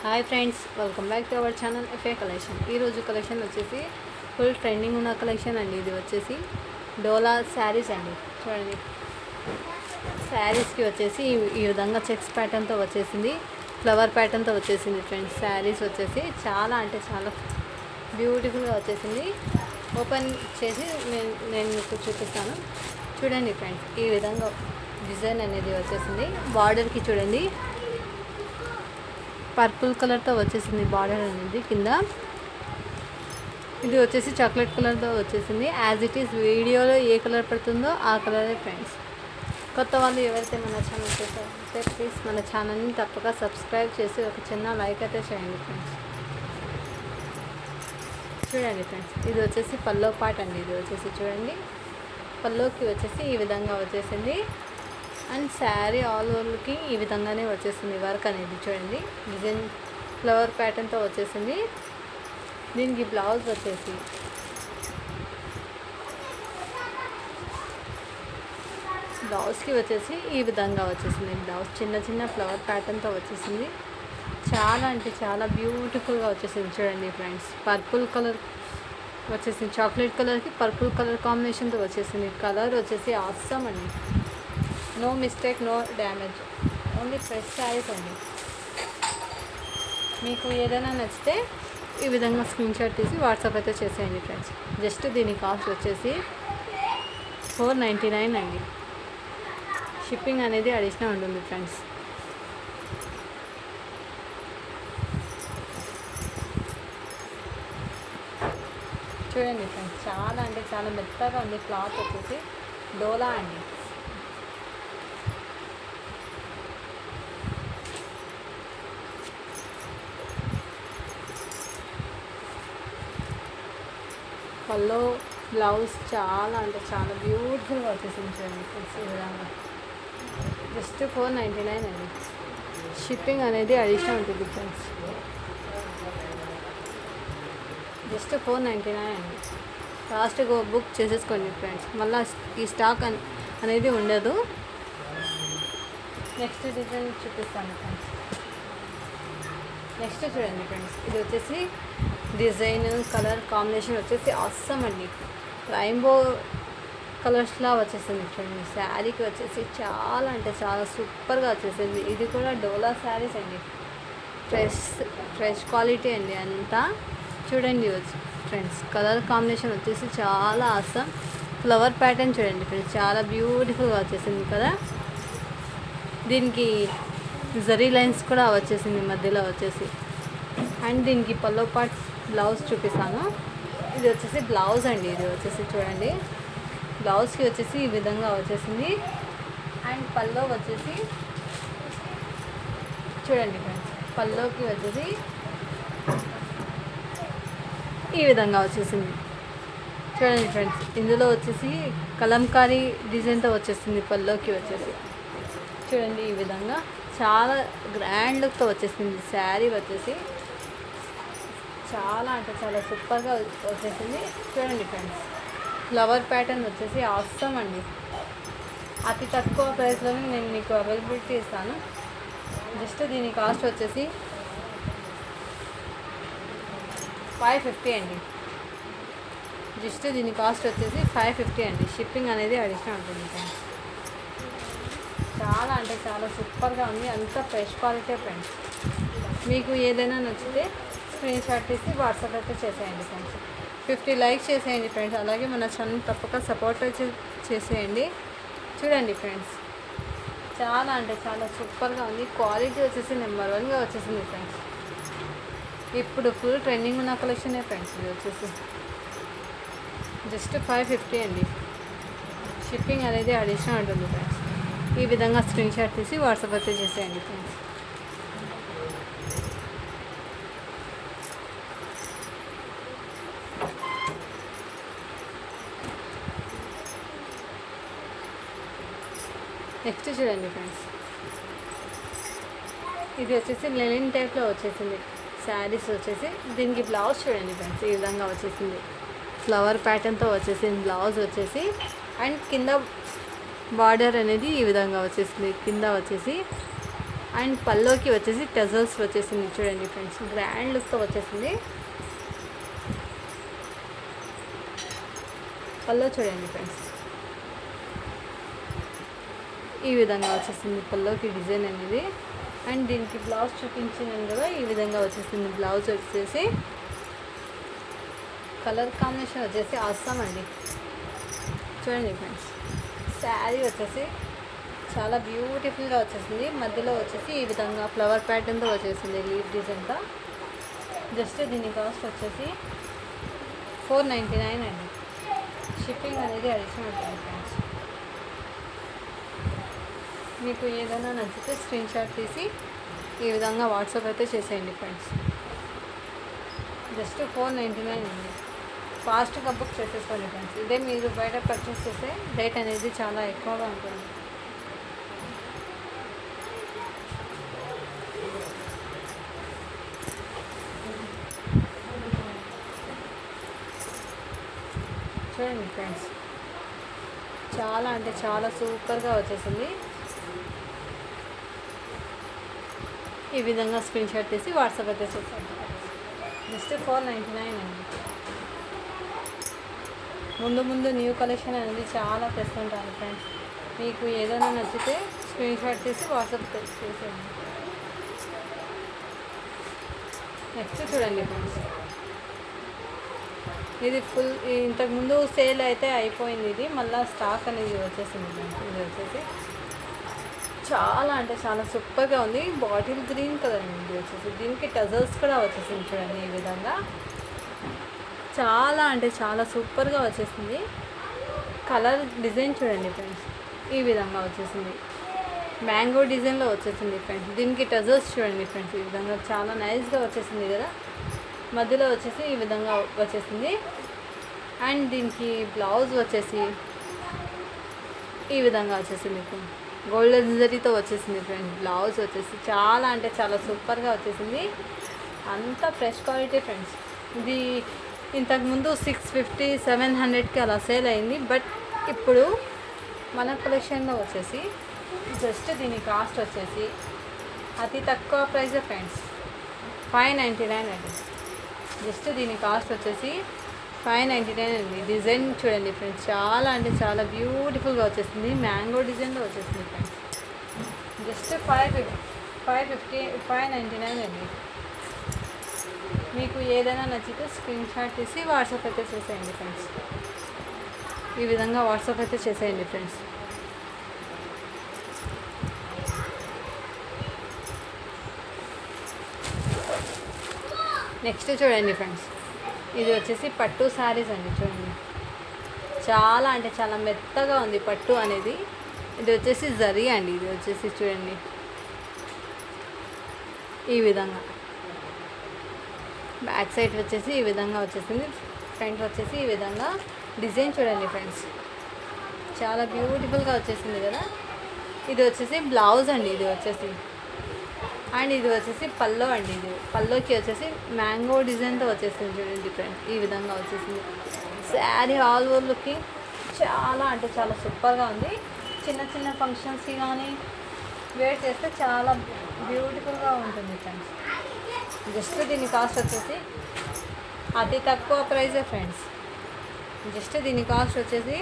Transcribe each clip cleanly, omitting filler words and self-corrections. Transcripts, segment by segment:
Hi friends, welcome back to our channel FA collection. ఈరోజు collection వచ్చేసి full trending ఉన్న collection అండి. ఇది వచ్చేసి డోలా శారీస్ అండి. చూడండి, శారీస్కి వచ్చేసి ఈ విధంగా చెక్స్ ప్యాటర్న్తో వచ్చేసింది, ఫ్లవర్ ప్యాటర్న్తో వచ్చేసింది ఫ్రెండ్స్. శారీస్ వచ్చేసి చాలా అంటే చాలా బ్యూటిఫుల్గా వచ్చేసింది. ఓపెన్ చేసి నేను మీకు చూపిస్తాను. చూడండి ఫ్రెండ్స్, ఈ విధంగా డిజైన్ అనేది వచ్చేసింది. బార్డర్కి చూడండి, పర్పుల్ కలర్తో వచ్చేసింది బార్డర్ అనేది. కింద ఇది వచ్చేసి చాక్లెట్ కలర్తో వచ్చేసింది. యాజ్ ఇట్ ఈస్ వీడియోలో ఏ కలర్ పడుతుందో ఆ కలరే ఫ్రెండ్స్. కొత్త వాళ్ళు ఎవరైతే మన ఛానల్ చేస్తారంటే ప్లీజ్ మన ఛానల్ని తప్పక సబ్స్క్రైబ్ చేసి ఒక చిన్న లైక్ అయితే చేయండి ఫ్రెండ్స్. చూడండి ఫ్రెండ్స్, ఇది వచ్చేసి పల్లో పాట్ అండి. ఇది వచ్చేసి చూడండి, పల్లోకి వచ్చేసి ఈ విధంగా వచ్చేసింది. అండ్ శారీ ఆల్ ఓవర్కి ఈ విధంగానే వచ్చేసింది వర్క్ అనేది. చూడండి, డిజైన్ ఫ్లవర్ ప్యాటర్న్తో వచ్చేసింది. దీనికి బ్లౌజ్ వచ్చేసి బ్లౌజ్కి వచ్చేసి ఈ విధంగా వచ్చేసింది. బ్లౌజ్ చిన్న చిన్న ఫ్లవర్ ప్యాటర్న్తో వచ్చేసింది. చాలా అంటే చాలా బ్యూటిఫుల్గా వచ్చేసింది. చూడండి ఫ్రెండ్స్, పర్పుల్ కలర్ వచ్చేసింది. చాక్లెట్ కలర్కి పర్పుల్ కలర్ కాంబినేషన్తో వచ్చేసింది. కలర్ వచ్చేసి ఆసమ్ అండి. No mistake, no damage, only fresh saris అండి. మీకు ఏదైనా నచ్చితే ఈ విధంగా స్క్రీన్ షాట్ తీసి వాట్సాప్ అయితే చేసేయండి ఫ్రెండ్స్. జస్ట్ దీని కాస్ట్ వచ్చేసి 499 అండి. షిప్పింగ్ అనేది అడిషనల్ ఉంటుంది ఫ్రెండ్స్. చూడండి ఫ్రెండ్స్, చాలా అంటే చాలా మెత్తగా ఉంది. క్లాత్ వచ్చేసి డోలా అండి. పల్లో బ్లౌజ్ చాలా అంటే చాలా బ్యూటిఫుల్గా వచ్చేసింది. చూడండి ఫ్రెండ్స్, ఈ విధంగా జస్ట్ 499 అండి. షిప్పింగ్ అనేది అడిషనల్ ఉంటుంది ఫ్రెండ్స్. జస్ట్ 499 అండి. ఫాస్ట్గా బుక్ చేసేసుకోండి ఫ్రెండ్స్, మళ్ళీ ఈ స్టాక్ అనేది ఉండదు. నెక్స్ట్ డిజైన్ చూపిస్తాను ఫ్రెండ్స్. నెక్స్ట్ చూడండి ఫ్రెండ్స్, ఇది వచ్చేసి డిజైన్ కలర్ కాంబినేషన్ వచ్చేసి ఆసమ్ అండి. రైన్బో కలర్స్లా వచ్చేసింది. చూడండి, శారీకి వచ్చేసి చాలా అంటే చాలా సూపర్గా వచ్చేసింది. ఇది కూడా డోలా శారీస్ అండి. ఫ్రెష్ క్వాలిటీ అండి అంతా. చూడండి ఫ్రెండ్స్, కలర్ కాంబినేషన్ వచ్చేసి చాలా ఆసమ్. ఫ్లవర్ ప్యాటర్న్ చూడండి ఫ్రెండ్స్, చాలా బ్యూటిఫుల్గా వచ్చేసింది కదా. దీనికి జరీ లైన్స్ కూడా వచ్చేసింది మధ్యలో వచ్చేసి. అండ్ దీనికి పల్లో పార్ట్ బ్లౌజ్ చూపిస్తాను. ఇది వచ్చేసి బ్లౌజ్ అండి. ఇది వచ్చేసి చూడండి, బ్లౌజ్కి వచ్చేసి ఈ విధంగా వచ్చేసింది. అండ్ పల్లో వచ్చేసి చూడండి ఫ్రెండ్స్, పల్లోకి వచ్చేసి ఈ విధంగా వచ్చేసింది. చూడండి ఫ్రెండ్స్, ఇందులో వచ్చేసి కలంకారీ డిజైన్తో వచ్చేసింది పల్లోకి వచ్చేసి. చూడండి, ఈ విధంగా చాలా గ్రాండ్ లుక్తో వచ్చేసింది. శారీ వచ్చేసి చాలా అంటే చాలా సూపర్గా వచ్చేసింది. చూడండి ఫ్రెండ్స్, ఫ్లవర్ ప్యాటర్న్ వచ్చేసి ఆసమ్ అండి. అతి తక్కువ ప్రైస్లోనే నేను మీకు అవైలబిలిటీ ఇస్తాను. జస్ట్ దీని కాస్ట్ వచ్చేసి 550 అండి. జస్ట్ దీని కాస్ట్ వచ్చేసి 550 అండి. షిప్పింగ్ అనేది అడిషనల్ ఉంటుంది ఫ్రెండ్స్. చాలా అంటే చాలా సూపర్గా ఉంది. అంతా ఫ్రెష్ క్వాలిటీ ఫ్రెండ్స్. మీకు ఏదైనా నచ్చితే స్క్రీన్ షాట్ తీసి వాట్సాప్ అయితే చేసేయండి ఫ్రెండ్స్. 50 లైక్స్ చేసేయండి ఫ్రెండ్స్. అలాగే మన ఛానల్ తప్పక సపోర్ట్ చేసేయండి. చూడండి ఫ్రెండ్స్, చాలా అంటే చాలా సూపర్గా ఉంది. క్వాలిటీ వచ్చేసి నెంబర్ 1గా వచ్చేసింది ఫ్రెండ్స్. ఇప్పుడు ఫుల్ ట్రెండింగ్ ఉన్న కలెక్షనే ఫ్రెండ్స్. ఇది వచ్చేసి జస్ట్ 550 అండి. షిప్పింగ్ అనేది అడిషనల్ ఉంటుంది ఫ్రెండ్స్. ఈ విధంగా స్క్రీన్ షాట్ తీసి వాట్సాప్ అయితే చేసేయండి ఫ్రెండ్స్. నెక్స్ట్ చూడండి ఫ్రెండ్స్, ఇది వచ్చేసి లెనిన్ టైప్లో వచ్చేసింది శారీస్ వచ్చేసి. దీనికి బ్లౌజ్ చూడండి ఫ్రెండ్స్, ఈ విధంగా వచ్చేసింది. ఫ్లవర్ ప్యాటర్న్తో వచ్చేసింది బ్లౌజ్ వచ్చేసి. అండ్ కింద బార్డర్ అనేది ఈ విధంగా వచ్చేసింది. కింద వచ్చేసి అండ్ పల్లోకి వచ్చేసి టజల్స్ వచ్చేసింది చూడండి ఫ్రెండ్స్, గ్రాండ్ లుక్తో వచ్చేసింది. పల్లో చూడండి ఫ్రెండ్స్, ఈ విధంగా వచ్చేసింది పల్లోకి డిజైన్ అనేది. అండ్ దీనికి బ్లౌజ్ చూపించినాను కదా, ఈ విధంగా వచ్చేసింది. బ్లౌజ్ వచ్చేసి కలర్ కాంబినేషన్ వచ్చేసి అవసరం అండి. చూడండి ఫ్రెండ్స్, శారీ వచ్చేసి చాలా బ్యూటిఫుల్గా వచ్చేసింది. మధ్యలో వచ్చేసి ఈ విధంగా ఫ్లవర్ ప్యాటర్న్తో వచ్చేసింది లీఫ్ డిజైన్తో. జస్ట్ దీని కాస్ట్ వచ్చేసి 499 అండి. షిప్పింగ్ అనేది అడిషనల్ ఉంటుంది ఫ్రెండ్స్. మీకు ఏదైనా నచ్చితే స్క్రీన్ షాట్ తీసి ఈ విధంగా వాట్సాప్ అయితే చేసేయండి ఫ్రెండ్స్. జస్ట్ 499 అండి. ఫాస్ట్గా బుక్ చేసేసుకోండి ఫ్రెండ్స్. ఇదే మీరు బయట పర్చేస్ చేస్తే రేట్ అనేది చాలా ఎక్కువగా ఉంటుంది. చూడండి ఫ్రెండ్స్, చాలా అంటే చాలా సూపర్గా వచ్చేసింది. ఈ విధంగా స్క్రీన్ షాట్ తీసి వాట్సాప్ అయితే చేసేయండి. జస్ట్ 499 అండి. ముందు న్యూ కలెక్షన్ అనేది చాలా తెస్తుంటాను ఫ్రెండ్స్. మీకు ఏదైనా నచ్చితే స్క్రీన్ షాట్ తీసి వాట్సాప్ చేసేయండి. నెక్స్ట్ చూడండి ఫ్రెండ్స్, ఇది ఫుల్ ఇంతకుముందు సేల్ అయితే అయిపోయింది. ఇది మళ్ళీ స్టాక్ అనేది వచ్చేసింది ఫ్రెండ్స్. ఇది వచ్చేసి చాలా అంటే చాలా సూపర్గా ఉంది. బాటిల్ గ్రీన్ కలర్ ఇది వచ్చేసి, దీనికి టజల్స్ కూడా వచ్చేసింది చూడండి. ఈ విధంగా చాలా అంటే చాలా సూపర్గా వచ్చేసింది. కలర్ డిజైన్ చూడండి ఫ్రెండ్స్, ఈ విధంగా వచ్చేసింది. మ్యాంగో డిజైన్లో వచ్చేసింది ఫ్రెండ్స్. దీనికి టజల్స్ చూడండి ఫ్రెండ్స్, ఈ విధంగా చాలా నైస్గా వచ్చేసింది కదా. మధ్యలో వచ్చేసి ఈ విధంగా వచ్చేసింది. అండ్ దీనికి బ్లౌజ్ వచ్చేసి ఈ విధంగా వచ్చేసింది. గోల్డెన్ జరీతో వచ్చేసింది ఫ్రెండ్స్. బ్లౌజ్ వచ్చేసి చాలా అంటే చాలా సూపర్గా వచ్చేసింది. అంతా ఫ్రెష్ క్వాలిటీ ఫ్రెండ్స్. ఇది ఇంతకుముందు 650 700కి అలా సేల్ అయింది. బట్ ఇప్పుడు మన కలెక్షన్లో వచ్చేసి జస్ట్ దీని కాస్ట్ వచ్చేసి అతి తక్కువ ప్రైజే ఫ్రెండ్స్, 599 అండి. జస్ట్ దీని కాస్ట్ వచ్చేసి 599 అండి. డిజైన్ చూడండి ఫ్రెండ్స్, చాలా అంటే చాలా బ్యూటిఫుల్గా వచ్చేసింది. మ్యాంగో డిజైన్లో వచ్చేసింది ఫ్రెండ్స్. జస్ట్ 599 అండి. మీకు ఏదైనా నచ్చితే స్క్రీన్ షాట్ తీసి వాట్సాప్ అయితే చేసేయండి ఫ్రెండ్స్. ఈ విధంగా వాట్సాప్ అయితే చేసేయండి ఫ్రెండ్స్. నెక్స్ట్ చూడండి ఫ్రెండ్స్, ఇది వచ్చేసి పట్టు శారీస్ అండి. చూడండి, చాలా అంటే చాలా మెత్తగా ఉంది పట్టు అనేది. ఇది వచ్చేసి జరీ అండి. ఇది వచ్చేసి చూడండి ఈ విధంగా. బ్యాక్ సైడ్ వచ్చేసి ఈ విధంగా వచ్చేసింది. ఫ్రంట్ వచ్చేసి ఈ విధంగా డిజైన్ చూడండి ఫ్రెండ్స్, చాలా బ్యూటిఫుల్గా వచ్చేసింది కదా. ఇది వచ్చేసి బ్లౌజ్ అండి. ఇది వచ్చేసి అండ్ ఇది వచ్చేసి పల్లో అండి. ఇది పల్లోకి వచ్చేసి మ్యాంగో డిజైన్తో వచ్చేసింది చూడండి ఫ్రెండ్స్. ఈ విధంగా వచ్చేసింది. శారీ ఆల్ ఓవర్ లుకింగ్ చాలా అంటే చాలా సూపర్గా ఉంది. చిన్న చిన్న ఫంక్షన్స్కి కానీ వేర్ చేస్తే చాలా బ్యూటిఫుల్గా ఉంటుంది ఫ్రెండ్స్. జస్ట్ దీని కాస్ట్ వచ్చేసి అతి తక్కువ ప్రైజే ఫ్రెండ్స్. జస్ట్ దీని కాస్ట్ వచ్చేసి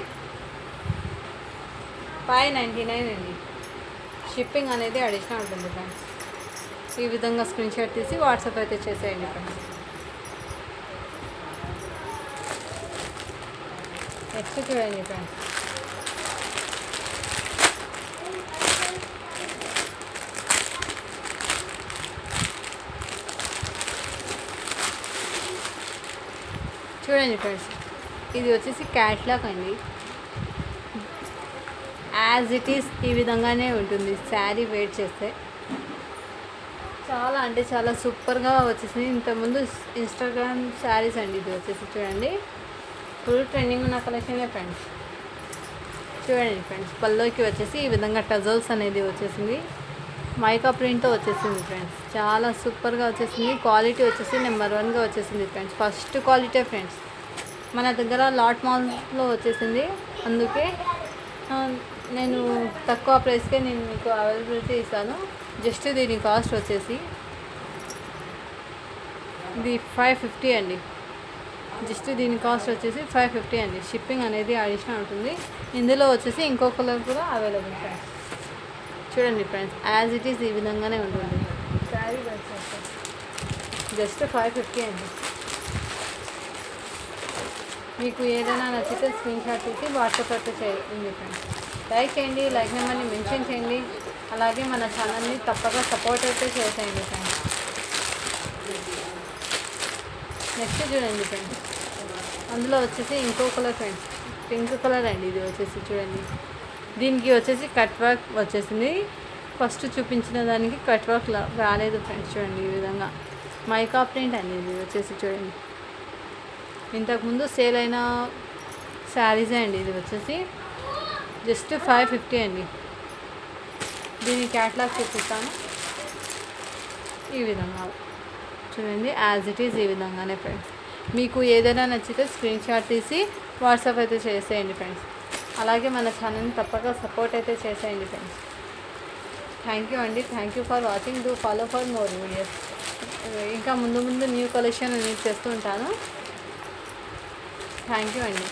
599 అండి. షిప్పింగ్ అనేది అడిషనల్ ఉంటుంది ఫ్రెండ్స్. ఈ విధంగా స్క్రీన్ షాట్ తీసి వాట్సాప్ అయితే చేసేయండి ఫ్రెండ్స్. నెక్స్ట్ చూడండి ఫ్రెండ్స్, చూడండి ఫ్రెండ్స్, ఇది వచ్చేసి క్యాట్లాగ్ అండి. యాజ్ ఇట్ ఈస్ ఈ విధంగానే ఉంటుంది శారీ వేర్ చేస్తే. చాలా అంటే చాలా సూపర్గా వచ్చేసింది. ఇంతకుముందు ఇన్స్టాగ్రామ్ శారీస్ అండి. ఇది వచ్చేసి చూడండి ఫుల్ ట్రెండింగ్ ఉన్న కలెక్షనే ఫ్రెండ్స్. చూడండి ఫ్రెండ్స్, పల్లోకి వచ్చేసి ఈ విధంగా టజల్స్ అనేది వచ్చేసింది. మైకా ప్రింట్తో వచ్చేసింది ఫ్రెండ్స్. చాలా సూపర్గా వచ్చేసింది. క్వాలిటీ వచ్చేసి నెంబర్ 1గా వచ్చేసింది ఫ్రెండ్స్. First quality friends. మన దగ్గర లాట్ మాల్లో వచ్చేసింది. అందుకే నేను తక్కువ ప్రైస్కే నేను మీకు అవైలబిలిటీ ఇస్తాను. జస్ట్ దీని కాస్ట్ వచ్చేసి ఇది 550 అండి. జస్ట్ దీని కాస్ట్ వచ్చేసి 550 అండి. షిప్పింగ్ అనేది అడిషనల్ ఉంటుంది. ఇందులో వచ్చేసి ఇంకో కలర్ కూడా అవైలబుల్ ఫ్రెండ్స్. చూడండి ఫ్రెండ్స్, యాజ్ ఇట్ ఈస్ ఈ విధంగానే ఉంటుంది. శారీ జస్ట్ 550 అండి. మీకు ఏదైనా నచ్చితే స్క్రీన్ షాట్ తీసి వాట్సాప్ అయితే చేయండి ఫ్రెండ్స్. లైక్ చేయండి, లైక్ నెంబర్ని మెన్షన్ చేయండి. అలాగే మన ఛానల్ని తప్పగా సపోర్ట్ అయితే చేసేయండి ఫ్రెండ్స్. నెక్స్ట్ చూడండి ఫ్రెండ్స్, అందులో వచ్చేసి ఇంకో కలర్ ఫ్రెండ్స్, పింక్ కలర్ అండి. ఇది వచ్చేసి చూడండి, దీనికి వచ్చేసి కట్ వర్క్ వచ్చేసింది. ఫస్ట్ చూపించిన దానికి కట్ వర్క్ రాలేదు ఫ్రెండ్స్. చూడండి ఈ విధంగా మైకా ప్రింట్ అండి. ఇది వచ్చేసి చూడండి, ఇంతకుముందు సేల్ అయిన శారీసే అండి. ఇది వచ్చేసి జస్ట్ 550 అండి. దీని క్యాట్లాగ్ చూపిస్తాను. ఈ విధంగా చూడండి, యాజ్ ఇట్ ఈజ్ ఈ విధంగానే ఫ్రెండ్స్. మీకు ఏదైనా నచ్చితే స్క్రీన్ షాట్ తీసి వాట్సాప్ అయితే చేసేయండి ఫ్రెండ్స్. అలాగే మన ఛానల్ని తప్పక సపోర్ట్ అయితే చేసేయండి ఫ్రెండ్స్. థ్యాంక్ యూ అండి. Thank you for watching. Do follow for more videos. ఇంకా ముందు న్యూ కలెక్షన్ అనేది చేస్తూ ఉంటాను. థ్యాంక్ యూ అండి.